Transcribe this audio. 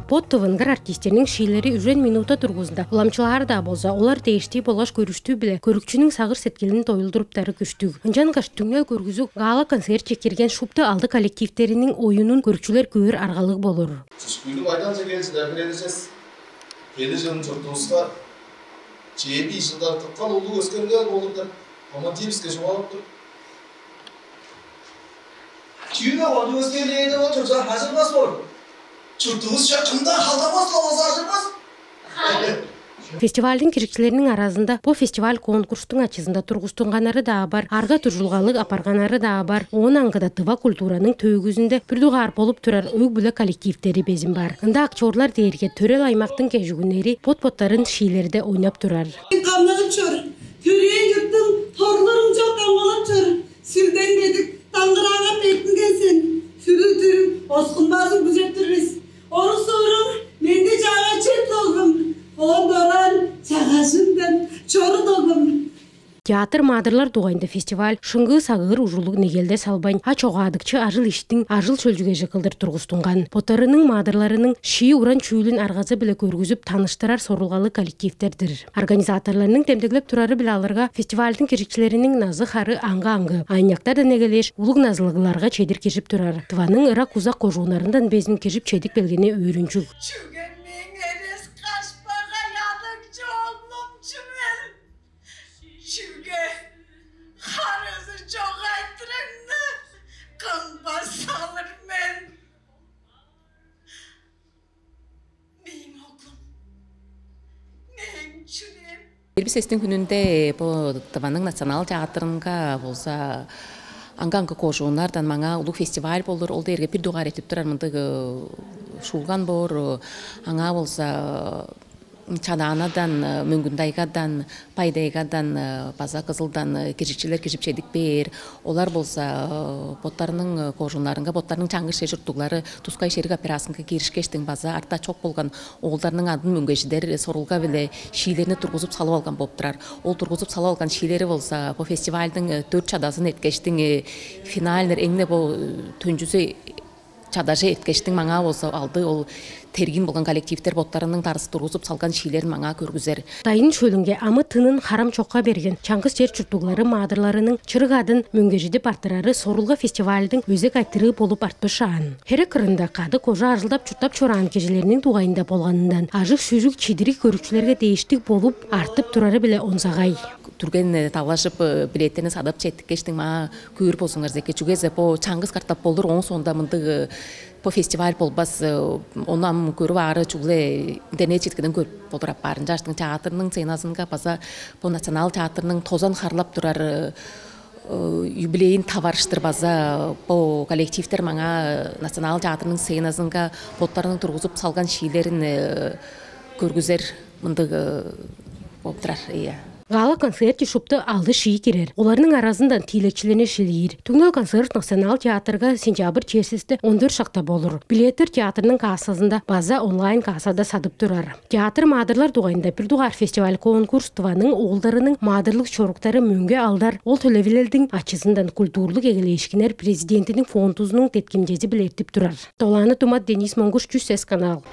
Бот тывынгар артистерinin шийлери үжен минута тургузда. Уламчылар да болса, олар дейшти болгаш көрүштүү биле көрүкчүнүн сагыр сеткелин тоюлдуруптары күштүг. Ынжан каш түңел көргүзүк гала концерт чекирген шупты алды коллективтеринин оюнун көрүкчүлөр көөр аргалык болор. Чүшкүлүк айдан чекелчилер билесиз. Келе жылын журтубузга чеби жылдар кыткан улуу өскөргөн болуптур. Командибизге жумалыптыр. Түйіні оны өзгелейді отырса hazırmaz olur. Çurtuğuz yakında kaldamaz kalmaz hazırmaz. Фестивалдын кирикчилеринин арасында бу фестиваль конкурстун ачысында тургузтунганары да бар, арга туржулгалык апарганары да бар. Он аңгыда тыва культуранын төгүзүндө бүрдүгар болуп турар өг бүлө коллективдери безин бар. Ында актерлар дээрге төрөл аймактын кежүгүнери пот-поттарын шийлерде ойнап турар. Камнанып чор, төрөй жуптун торлорун жок камалып чор. Сүрден кетип таңгыраңа петтинген сен. Сүрү-түрү осқынбазын күзеттірбіз. Орыс-орын менде жаңа чет олғым. Ондоран жағашындан чоры долғым. Театр мадырлар тугайында фестиваль шыңгы сагыр ужулук негелде салбайн ачоғадыкчы ажыл иштин ажыл чөлжүгө жыкылдыр тургузтунган. Потарынын мадырларынын шии уран чүүлүн аргазы биле көргүзүп тааныштырар сорулгалы коллективдердир. Организаторлорунун темдеглеп турары биле аларга фестивалдын кирикчилеринин назы хары аңга-аңгы. Айняктар да негелеш улуг назылыгыларга чедир кешип турар. Тыванын ырак узак кожуунарындан безин кешип чедик белгени үйрүнчүк. Elbisesinin gününde bu Tıvanın nasyonal teatrınga bolsa аңга-аңгы кожуунардан маңа улуг фестиваль болор, ол дерге бир дугар этип турар мынтык шуулган бор, аңа болса Чаданадан, Мөңгүндайгадан, Пайдайгадан, База Кызылдан кирчилер кишип чедик бер. Олар болса боттарынын кожунларынга, боттарынын чаңгыш журттуглары тускай шерик операцияга киришкештин база арта чок болгон оголдарынын адын мөңгөждер сорулга биле шийлеrini тургузуп салып алган болуп турар. Ол тургузуп салып алган шийлери болса бу фестивалдын 4 чадасын эткештин финалдер эңне бу төнжүсү чадажы эткештин маңа болса алды ол тергин болгон коллективдер боттарынын тарысы тургузуп салган шийлерин маңа көргүзөр. Тайын чөлүнгө амы тынын харам чокка берген чаңгыз жер чурттуглары мадырларынын чырыгадын мөңгөжүдүп артырары сорулга фестивалдын өзек айтыры болуп артпышаан. Херек кырында кады кожа аржылдап чурттап чораан кежелеринин тугайында болгонундан ажык шүжүк чидирик көрүкчүлөргө дейиштик болуп артып турары биле онсагай. Түрген талашып билеттерин садап четтикештин маа күйөр болсуңар зеке чугезе по чаңгыз картап болдур оң сонда мындыгы по фестиваль болбас онам көрүп ары чугле дене четкеден көрүп болдурап барын жаштын театрынын сценасынга баса по национал театрынын тозан харлап турар юбилейин табарыштыр база по коллективдер маңа национал театрынын сценасынга боттарынын тургузуп салган шийлерин көргүзөр мындыгы болуп турар. Гала концерт шупты алды шии кирер. Оларның арасында тилекчилерine шилийир. Түңнөл концерт национал театрга сентябрь чесисте 14 шакта болур. Билеттер театрның кассасында база онлайн кассада сатып турар. Театр мадырлар тугайында бир дугар фестиваль конкурс Тыванын оолдарынын мадырлык чоруктары мөңгө алдар. Ол төлөбилердин ачысынан культурлук эгелешкинер президентинин фондузунун теткимжеси билертип турар. Толаны Тумат Денис Монгуш 100 канал.